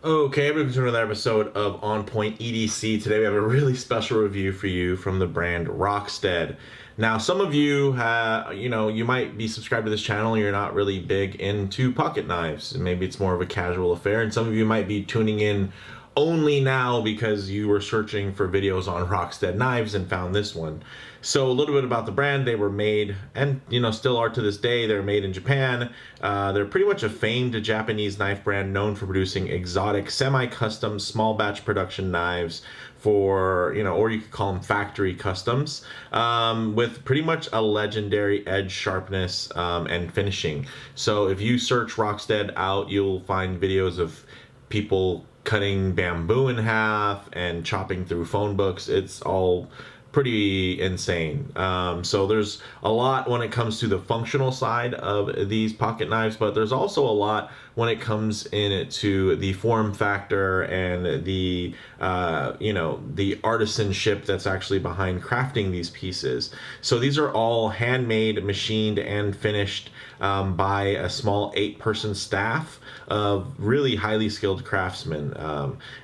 Okay, welcome to another episode of On Point EDC. Today we have a really special review for you from the brand Rockstead. Now, some of you, you might be subscribed to this channel and you're not really big into pocket knives. Maybe it's more of a casual affair, and some of you might be tuning in only now because you were searching for videos on Rockstead knives and found this one. So a little bit about the brand. They were made, and still are to this day, they're made in Japan. They're pretty much a famed Japanese knife brand known for producing exotic, semi-custom, small batch production knives for, or you could call them factory customs, with pretty much a legendary edge sharpness and finishing. So if you search Rockstead out, you'll find videos of people cutting bamboo in half and chopping through phone books. It's all pretty insane. So there's a lot when it comes to the functional side of these pocket knives, but there's also a lot when it comes into the form factor and the the artisanship that's actually behind crafting these pieces. So these are all handmade, machined, and finished by a small 8-person staff of really highly skilled craftsmen.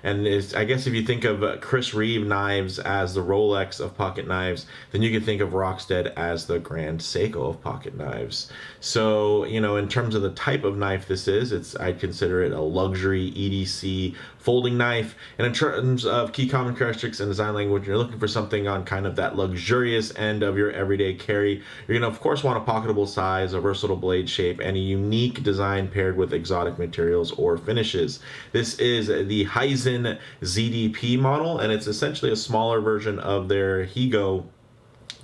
And I guess if you think of Chris Reeve knives as the Rolex of pocket knives, then you can think of Rockstead as the Grand Seiko of pocket knives. So, in terms of the type of knife this is, I'd consider it a luxury EDC folding knife. And in terms of key common characteristics and design language, you're looking for something on kind of that luxurious end of your everyday carry. You're gonna, of course, want a pocketable size, a versatile blade shape, and a unique design paired with exotic materials or finishes. This is the HIZEN ZDP model, and it's essentially a smaller version of their HIGO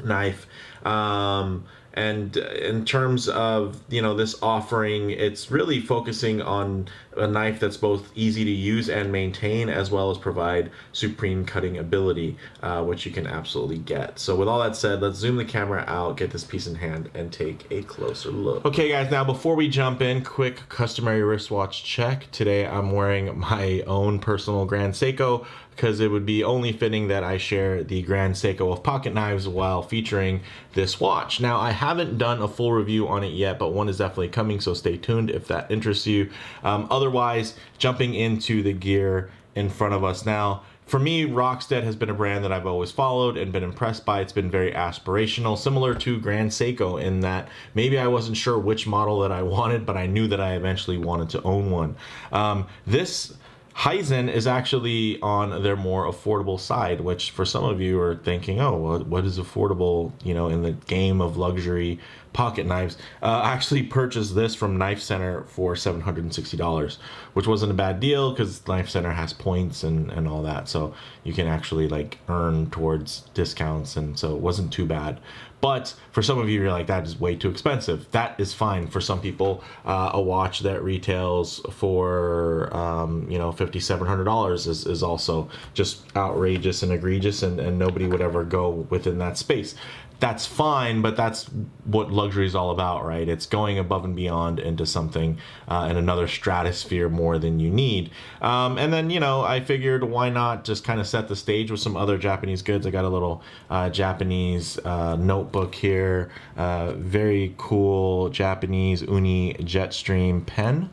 knife. And in terms of this offering, it's really focusing on a knife that's both easy to use and maintain, as well as provide supreme cutting ability, which you can absolutely get. So with all that said, let's zoom the camera out, get this piece in hand, and take a closer look. Okay guys, now before we jump in, quick customary wristwatch check. Today I'm wearing my own personal Grand Seiko, because it would be only fitting that I share the Grand Seiko of pocket knives while featuring this watch. Now, I haven't done a full review on it yet, but one is definitely coming, so stay tuned if that interests you. Otherwise, jumping into the gear in front of us now. For me, Rockstead has been a brand that I've always followed and been impressed by. It's been very aspirational, similar to Grand Seiko, in that maybe I wasn't sure which model that I wanted, but I knew that I eventually wanted to own one. This HIZEN is actually on their more affordable side, which for some of you are thinking, oh, what is affordable, in the game of luxury pocket knives. I actually purchased this from Knife Center for $760, which wasn't a bad deal because Knife Center has points and all that. So you can actually earn towards discounts, and so it wasn't too bad. But for some of you, you're like, that is way too expensive. That is fine. For some people, a watch that retails for $5,700 is also just outrageous and egregious, and nobody would ever go within that space. That's fine, but that's what luxury is all about, right? It's going above and beyond into something in another stratosphere more than you need. And then, I figured why not just kind of set the stage with some other Japanese goods. I got a little Japanese notebook here, very cool Japanese Uni Jetstream pen.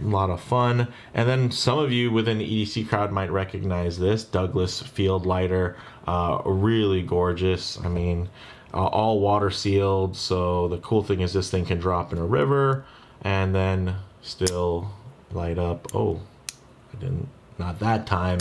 A lot of fun. And then some of you within the EDC crowd might recognize this Douglas Field Lighter. Really gorgeous. I mean, all water sealed. So the cool thing is this thing can drop in a river and then still light up. Oh, I didn't, not that time.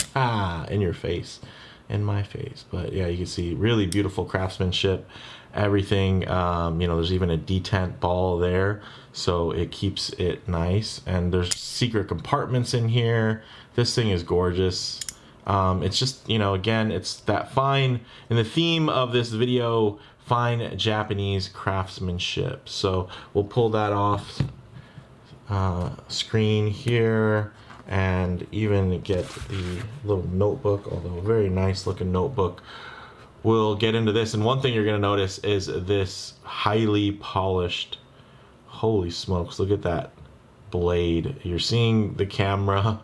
In your face, in my face. But yeah, you can see really beautiful craftsmanship. Everything, there's even a detent ball there, so it keeps it nice. And there's secret compartments in here. This thing is gorgeous. It's just, again, it's that fine, in the theme of this video, fine Japanese craftsmanship. So we'll pull that off screen here and even get the little notebook, although a very nice looking notebook. We'll get into this, and one thing you're going to notice is this highly polished, holy smokes, look at that blade. You're seeing the camera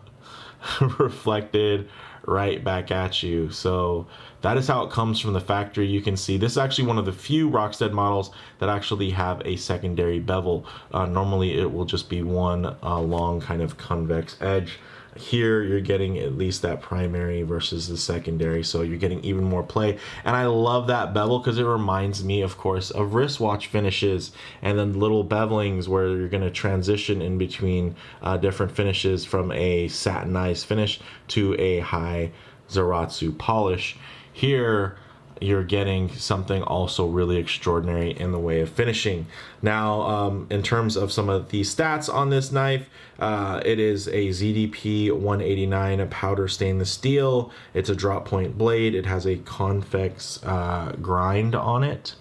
reflected right back at you. So that is how it comes from the factory. You can see this is actually one of the few Rockstead models that actually have a secondary bevel. Normally it will just be one long kind of convex edge. Here you're getting at least that primary versus the secondary, so you're getting even more play. And I love that bevel because it reminds me, of course, of wristwatch finishes, and then little bevelings where you're going to transition in between different finishes from a satinized finish to a high Zaratsu polish. Here you're getting something also really extraordinary in the way of finishing. Now, in terms of some of the stats on this knife, it is a ZDP 189, a powder stainless steel. It's a drop point blade. It has a convex grind on it.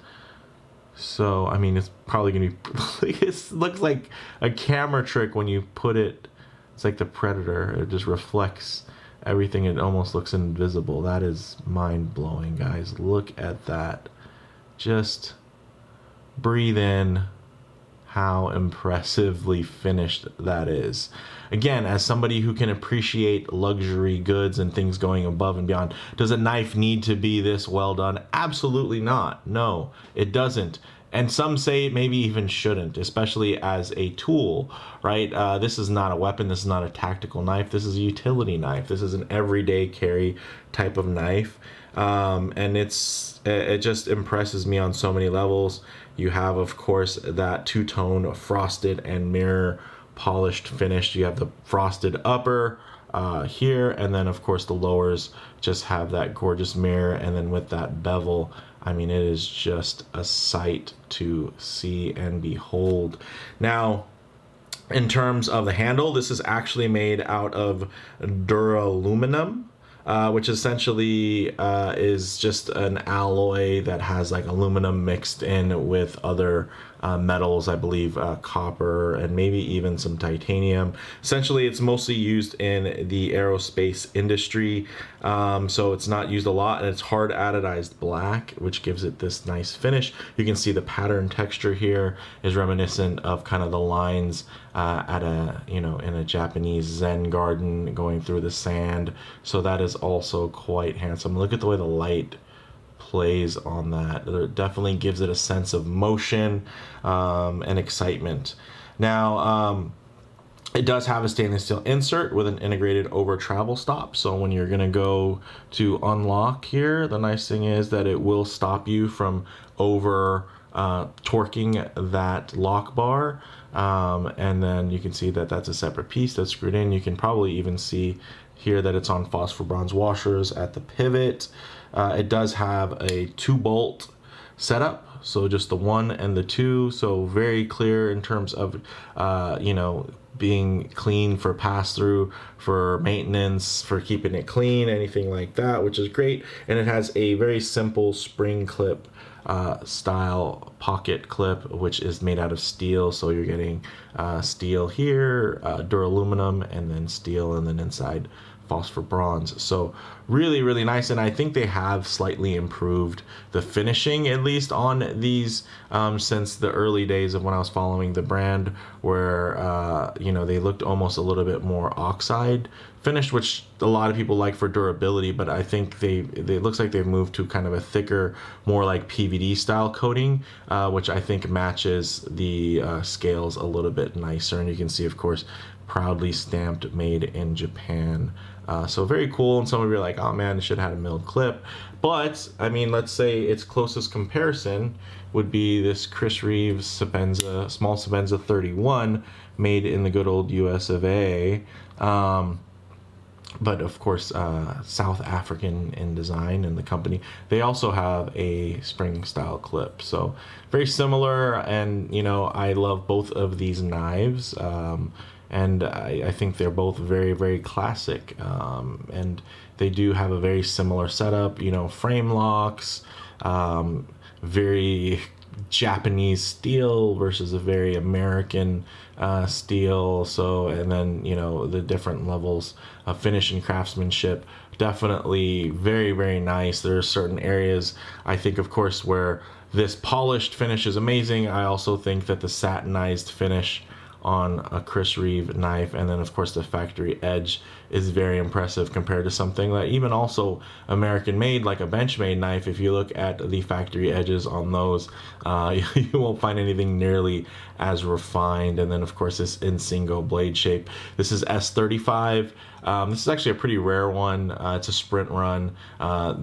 So, I mean, it's probably going to be, it looks like a camera trick when you put it, it's like the Predator. It just reflects everything. It almost looks invisible. That is mind-blowing, guys. Look at that. Just breathe in how impressively finished that is. Again, as somebody who can appreciate luxury goods and things going above and beyond, does a knife need to be this well done? Absolutely not. No, it doesn't. And some say maybe even shouldn't, especially as a tool, right? This is not a weapon. This is not a tactical knife. This is a utility knife. This is an everyday carry type of knife. And it just impresses me on so many levels. You have, of course, that two-tone frosted and mirror polished finish. You have the frosted upper here, and then, of course, the lowers just have that gorgeous mirror, and then with that bevel, I mean, it is just a sight to see and behold. Now, in terms of the handle, this is actually made out of duraluminum, which essentially is just an alloy that has like aluminum mixed in with other metals, I believe copper and maybe even some titanium. Essentially, it's mostly used in the aerospace industry, so it's not used a lot, and it's hard anodized black, which gives it this nice finish. You can see the pattern texture here is reminiscent of kind of the lines at a, you know, in a Japanese Zen garden going through the sand. So that is also quite handsome. Look at the way the light plays on that. It definitely gives it a sense of motion and excitement. Now, it does have a stainless steel insert with an integrated over travel stop. So when you're gonna go to unlock here, the nice thing is that it will stop you from over torquing that lock bar. And then you can see that that's a separate piece that's screwed in. You can probably even see here that it's on phosphor bronze washers at the pivot. It does have a 2-bolt setup, so just the 1 and the 2, so very clear in terms of you know, being clean for pass-through, for maintenance, for keeping it clean, anything like that, which is great. And it has a very simple spring clip style pocket clip, which is made out of steel, so you're getting steel here, duraluminum, and then steel, and then inside phosphor bronze. So really, really nice. And I think they have slightly improved the finishing, at least on these, since the early days of when I was following the brand, where you know, they looked almost a little bit more oxide finished, which a lot of people like for durability, but I think they looks like they've moved to kind of a thicker, more like PVD style coating, which I think matches the scales a little bit nicer. And you can see, of course, proudly stamped made in Japan. So very cool. And some of you are like, oh man, it should have had a milled clip. But I mean, let's say its closest comparison would be this Chris Reeves Sabenza, small Sabenza 31, made in the good old US of A. But of course, South African in design, and the company, they also have a spring style clip. So very similar. And, you know, I love both of these knives. And I think they're both very, very classic. And they do have a very similar setup, you know, frame locks, very Japanese steel versus a very American steel. So, and then, you know, the different levels of finish and craftsmanship, definitely very, very nice. There are certain areas, I think, of course, where this polished finish is amazing. I also think that the satinized finish on a Chris Reeve knife. And then of course the factory edge is very impressive compared to something that even also American made, like a Benchmade knife. If you look at the factory edges on those, you won't find anything nearly as refined. And then of course this Insingo blade shape. This is S35. This is actually a pretty rare one. It's a sprint run.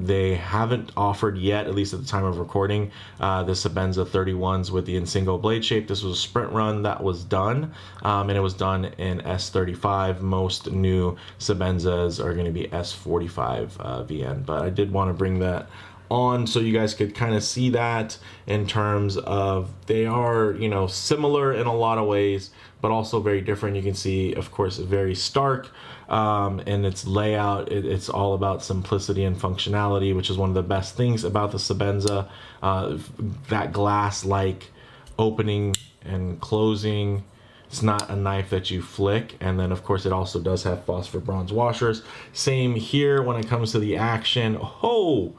They haven't offered yet, at least at the time of recording, the Sebenza 31s with the Insingo blade shape. This was a sprint run that was done, and it was done in S35. Most new Sebenzas are going to be S45 VN, but I did want to bring that on so you guys could kind of see that in terms of they are, you know, similar in a lot of ways, but also very different. You can see, of course, very stark in its layout. It's all about simplicity and functionality, which is one of the best things about the Sebenza. That glass-like opening and closing. It's not a knife that you flick. And then of course it also does have phosphor bronze washers. Same here when it comes to the action. Oh,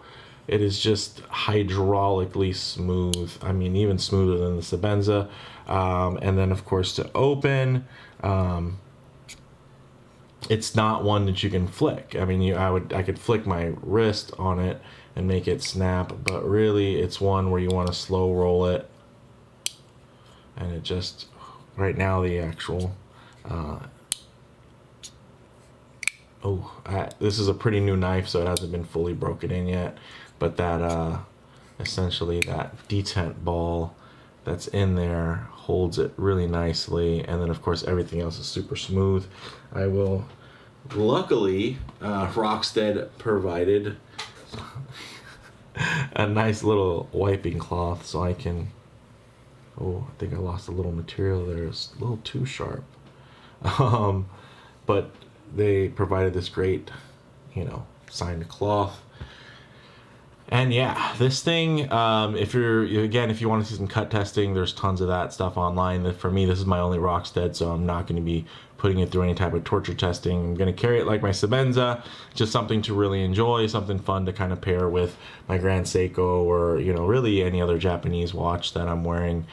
it is just hydraulically smooth. I mean, even smoother than the Sebenza. And then of course to open, it's not one that you can flick. I mean, I could flick my wrist on it and make it snap, but really it's one where you want to slow roll it. And it just, right now the actual, this is a pretty new knife, so it hasn't been fully broken in yet. But that, essentially that detent ball that's in there holds it really nicely. And then of course everything else is super smooth. I will, luckily, Rockstead provided a nice little wiping cloth so I can, oh, I think I lost a little material there. It's a little too sharp. But they provided this great, you know, signed cloth. And yeah, this thing, if you want to see some cut testing, there's tons of that stuff online. For me, this is my only Rockstead, so I'm not going to be putting it through any type of torture testing. I'm going to carry it like my Sebenza, just something to really enjoy, something fun to kind of pair with my Grand Seiko or, you know, really any other Japanese watch that I'm wearing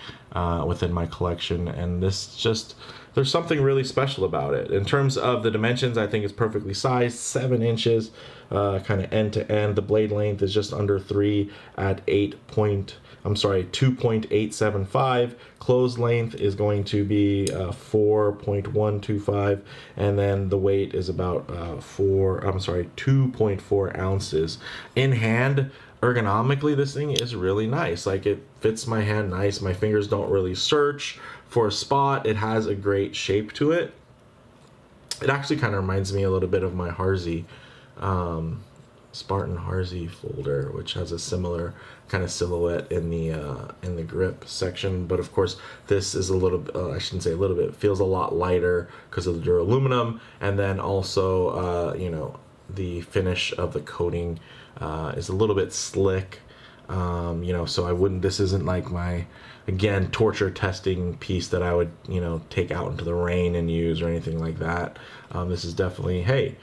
within my collection. And this just, there's something really special about it. In terms of the dimensions, I think it's perfectly sized, 7 inches, kind of end to end. The blade length is just under 3 at 2.875. Closed length is going to be 4.125, and then the weight is about 2.4 ounces. In hand, ergonomically, this thing is really nice. Like, it fits my hand nice. My fingers don't really search for a spot. It has a great shape to it. It actually kind of reminds me a little bit of my HIZEN, Spartan HIZEN folder, which has a similar kind of silhouette in the grip section. But of course, this is a little bit, I shouldn't say a little bit, feels a lot lighter because of the duraluminum, and then also you know, the finish of the coating is a little bit slick. You know, so this isn't like my, again, torture testing piece that I would, you know, take out into the rain and use or anything like that. This is definitely, hey,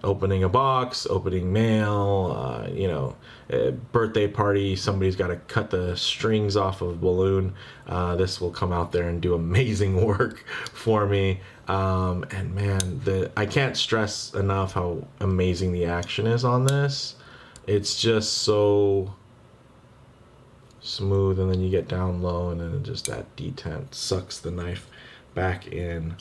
opening a box, opening mail, you know, a birthday party, somebody's got to cut the strings off of a balloon. This will come out there and do amazing work for me. And man, I can't stress enough how amazing the action is on this. It's just so smooth, and then you get down low, and then just that detent sucks the knife back in.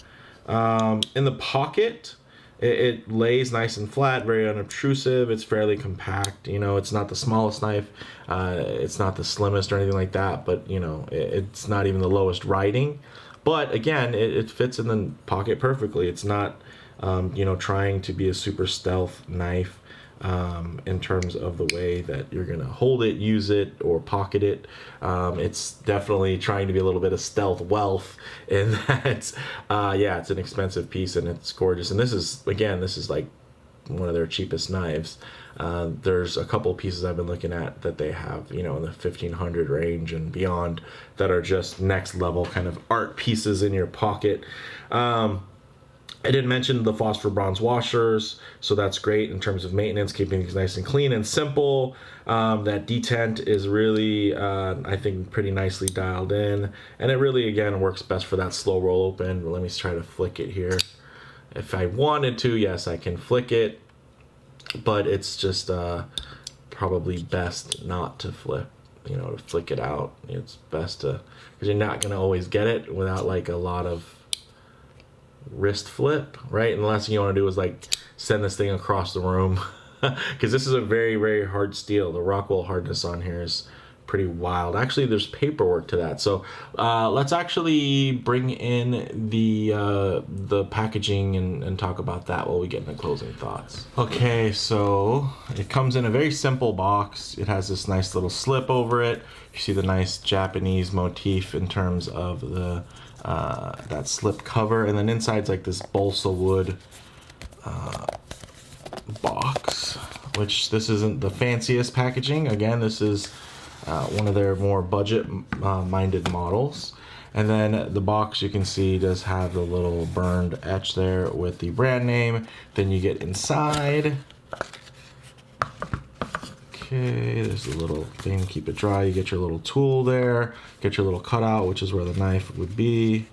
In the pocket, it lays nice and flat, very unobtrusive. It's fairly compact. You know, it's not the smallest knife, it's not the slimmest or anything like that, but you know, it's not even the lowest riding. But again, it fits in the pocket perfectly. It's not you know, trying to be a super stealth knife in terms of the way that you're gonna hold it, use it, or pocket it. It's definitely trying to be a little bit of stealth wealth in that. Yeah, it's an expensive piece and it's gorgeous. And this is like one of their cheapest knives. There's a couple pieces I've been looking at that they have, you know, in the 1500 range and beyond, that are just next level kind of art pieces in your pocket. I did mention the phosphor bronze washers, so that's great in terms of maintenance, keeping things nice and clean and simple. That detent is really, I think, pretty nicely dialed in, and it really, again, works best for that slow roll open. Let me try to flick it here. If I wanted to, yes, I can flick it, but it's just probably best not to flip, to flick it out. It's best to, because you're not going to always get it without like a lot of wrist flip, right? And the last thing you want to do is like send this thing across the room, because this is a very, very hard steel. The Rockwell hardness on here is pretty wild. Actually, there's paperwork to that. So let's actually bring in the packaging and talk about that while we get into closing thoughts. Okay, so it comes in a very simple box. It has this nice little slip over it. You see the nice Japanese motif in terms of the that slip cover, and then inside's like this balsa wood box, which this isn't the fanciest packaging. Again, this is one of their more budget minded models. And then the box, you can see, does have the little burned etch there with the brand name. Then you get inside. Okay, there's a little thing to keep it dry. You get your little tool there, get your little cutout, which is where the knife would be.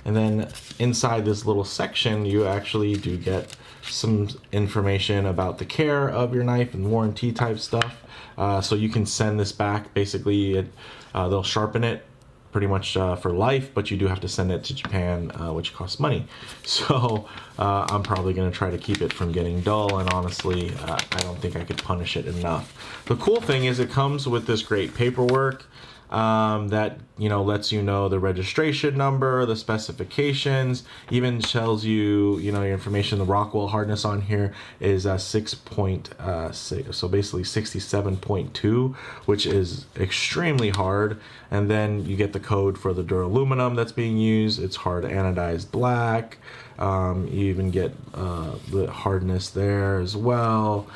And then inside this little section, you actually do get some information about the care of your knife and warranty type stuff. So you can send this back. Basically, they'll sharpen it pretty much for life, but you do have to send it to Japan, which costs money. So I'm probably going to try to keep it from getting dull, and honestly, I don't think I could punish it enough. The cool thing is it comes with this great paperwork that lets you know the registration number, the specifications, even tells you your information. The Rockwell hardness on here is 6.6, so basically 67.2, which is extremely hard. And then you get the code for the duraluminum that's being used. It's hard anodized black. You even get the hardness there as well.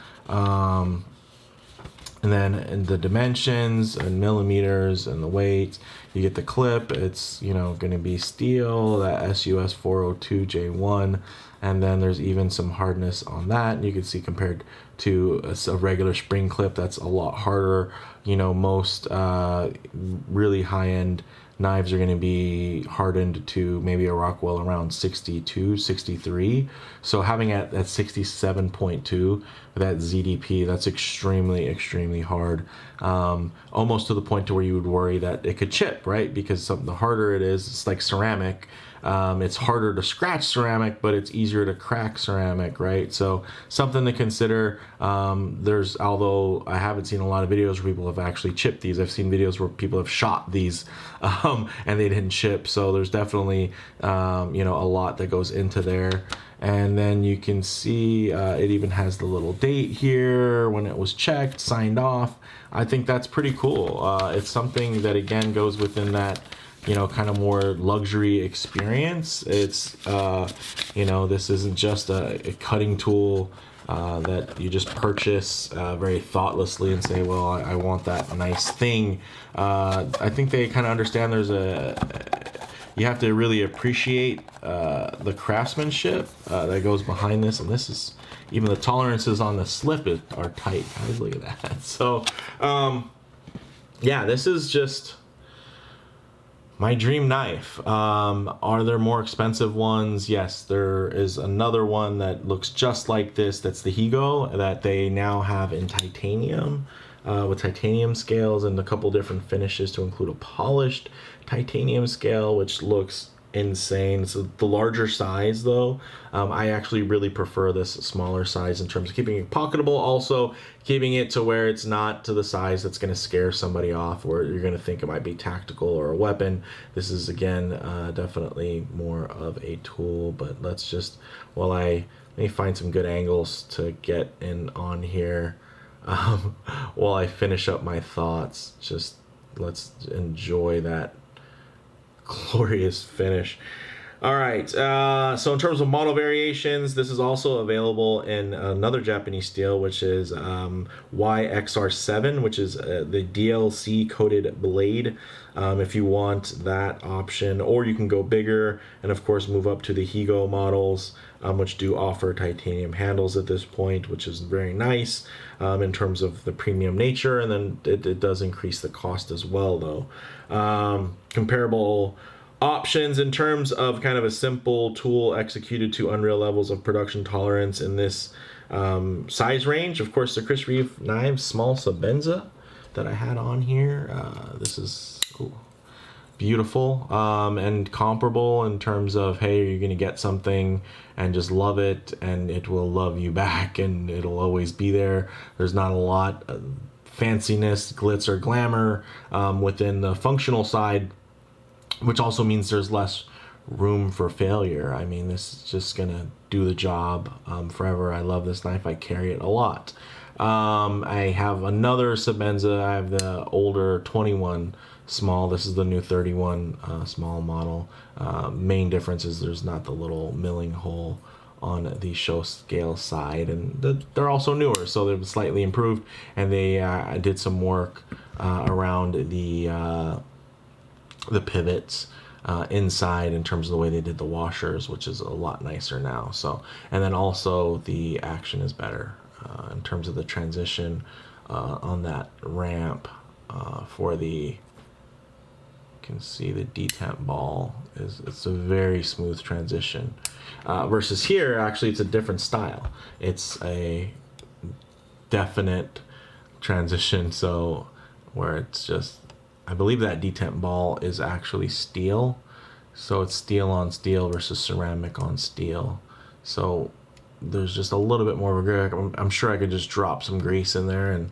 And then in the dimensions and millimeters and the weight, you get the clip. It's going to be steel, that SUS 402J1, and then there's even some hardness on that. And you can see compared to a regular spring clip, that's a lot harder. Most really high-end knives are going to be hardened to maybe a Rockwell around 62, 63. So having it at 67.2, that ZDP, that's extremely, extremely hard. Almost to the point to where you would worry that it could chip, right? Because the harder it is, it's like ceramic. It's harder to scratch ceramic, but it's easier to crack ceramic, right? So something to consider. Although I haven't seen a lot of videos where people have actually chipped these. I've seen videos where people have shot these and they didn't chip. So there's definitely a lot that goes into there. And then you can see it even has the little date here when it was checked, signed off. I think that's pretty cool. It's something that, again, goes within that kind of more luxury experience. It's this isn't just a cutting tool that you just purchase very thoughtlessly and say, well, I want that nice thing. I think they kind of understand you have to really appreciate the craftsmanship that goes behind this. And this is, even the tolerances on the slip are tight. Guys, look at that. So yeah, this is just my dream knife. Are there more expensive ones? Yes, there is another one that looks just like this. That's the HIZEN that they now have in titanium, with titanium scales and a couple different finishes to include a polished titanium scale, which looks insane. So the larger size, though, I actually really prefer this smaller size in terms of keeping it pocketable, also keeping it to where it's not to the size that's going to scare somebody off, or you're going to think it might be tactical or a weapon. This is, again, definitely more of a tool. But let's just, let me find some good angles to get in on here while I finish up my thoughts. Just let's enjoy that glorious finish. All right. So in terms of model variations, this is also available in another Japanese steel, which is YXR7, which is the DLC coated blade. If you want that option, or you can go bigger and of course move up to the Higo models, which do offer titanium handles at this point, which is very nice in terms of the premium nature. And then it does increase the cost as well, though. Comparable options in terms of kind of a simple tool executed to unreal levels of production tolerance in this size range. Of course, the Chris Reeve knives, small Sebenza that I had on here. This is beautiful and comparable in terms of, hey, you're gonna get something and just love it, and it will love you back, and it'll always be there. There's not a lot of fanciness, glitz, or glamour within the functional side, which also means there's less room for failure. I mean, this is just gonna do the job forever. I love this knife. I carry it a lot. I have another Sebenza. I have the older 21 small. This is the new 31 small model. Main difference is there's not the little milling hole on the show scale side, and they're also newer, so they're slightly improved. And they did some work around the pivots inside in terms of the way they did the washers, which is a lot nicer now. So, and then also the action is better in terms of the transition on that ramp for the, you can see the detent ball it's a very smooth transition versus here actually it's a different style. It's a definite transition, so where it's just, I believe that detent ball is actually steel, so it's steel on steel versus ceramic on steel. So there's just a little bit more of a grip. I'm sure I could just drop some grease in there and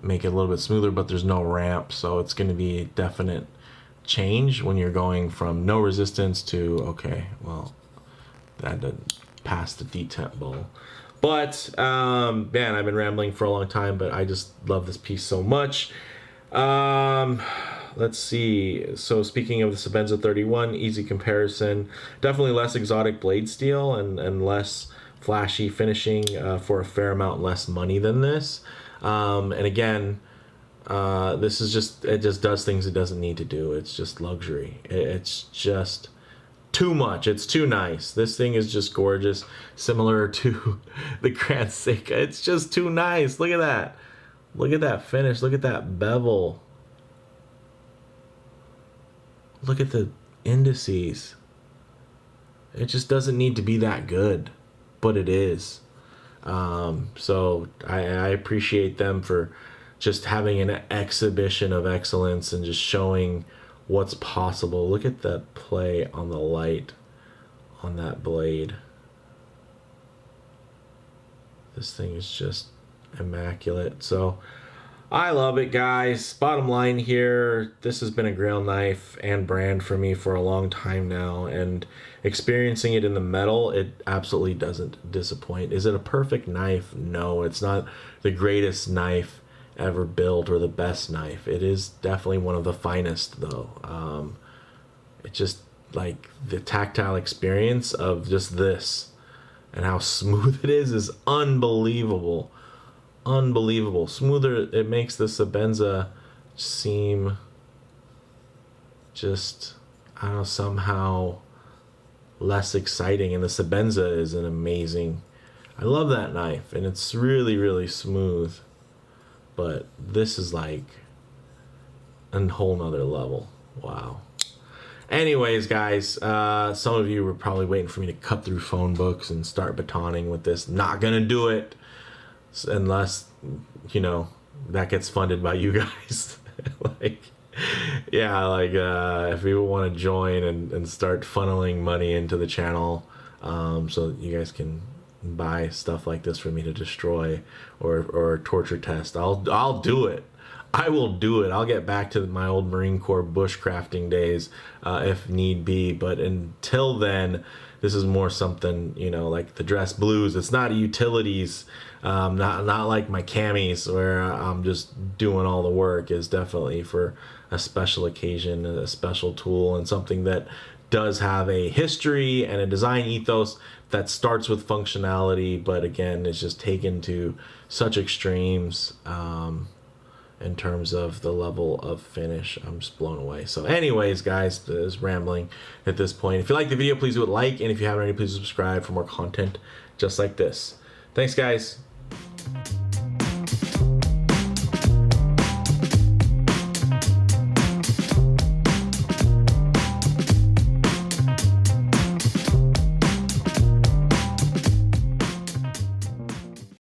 make it a little bit smoother, but there's no ramp, so it's going to be a definite change when you're going from no resistance to, okay, well, that didn't pass the detent ball. But man, I've been rambling for a long time, but I just love this piece so much. Let's see. So speaking of the Sebenza 31, easy comparison. Definitely less exotic blade steel and less flashy finishing for a fair amount less money than this. And again, this is just, it just does things it doesn't need to do. It's just luxury. It's just too much. It's too nice. This thing is just gorgeous, similar to the Grand Seiko. It's just too nice. Look at that. Look at that finish. Look at that bevel. Look at the indices. It just doesn't need to be that good, but it is. So I appreciate them for just having an exhibition of excellence and just showing what's possible. Look at that play on the light on that blade. This thing is just immaculate. So I love it, guys. Bottom line here, this has been a Grail knife and brand for me for a long time now, and experiencing it in the metal, it absolutely doesn't disappoint. Is it a perfect knife? No, it's not the greatest knife ever built or the best knife. It is definitely one of the finest, though. It just, like, the tactile experience of just this and how smooth it is unbelievable. Unbelievable. Smoother, it makes the Sebenza seem just, I don't know, somehow less exciting, and the Sebenza is an amazing, I love that knife, and it's really, really smooth, but this is like a whole nother level. Wow. Anyways, guys, some of you were probably waiting for me to cut through phone books and start batoning with this. Not gonna do it unless, you know, that gets funded by you guys. Like, yeah, like if you want to join and start funneling money into the channel, so you guys can buy stuff like this for me to destroy or torture test, I'll do it. I will do it. I'll get back to my old Marine Corps bushcrafting days if need be. But until then, this is more something, you know, like the dress blues. It's not utilities, not like my camis where I'm just doing all the work. Is definitely for a special occasion, a special tool, and something that does have a history and a design ethos that starts with functionality, but again, it's just taken to such extremes in terms of the level of finish. I'm just blown away. So anyways, guys, this is rambling at this point. If you like the video, please do a like, and if you haven't already, please subscribe for more content just like this. Thanks, guys.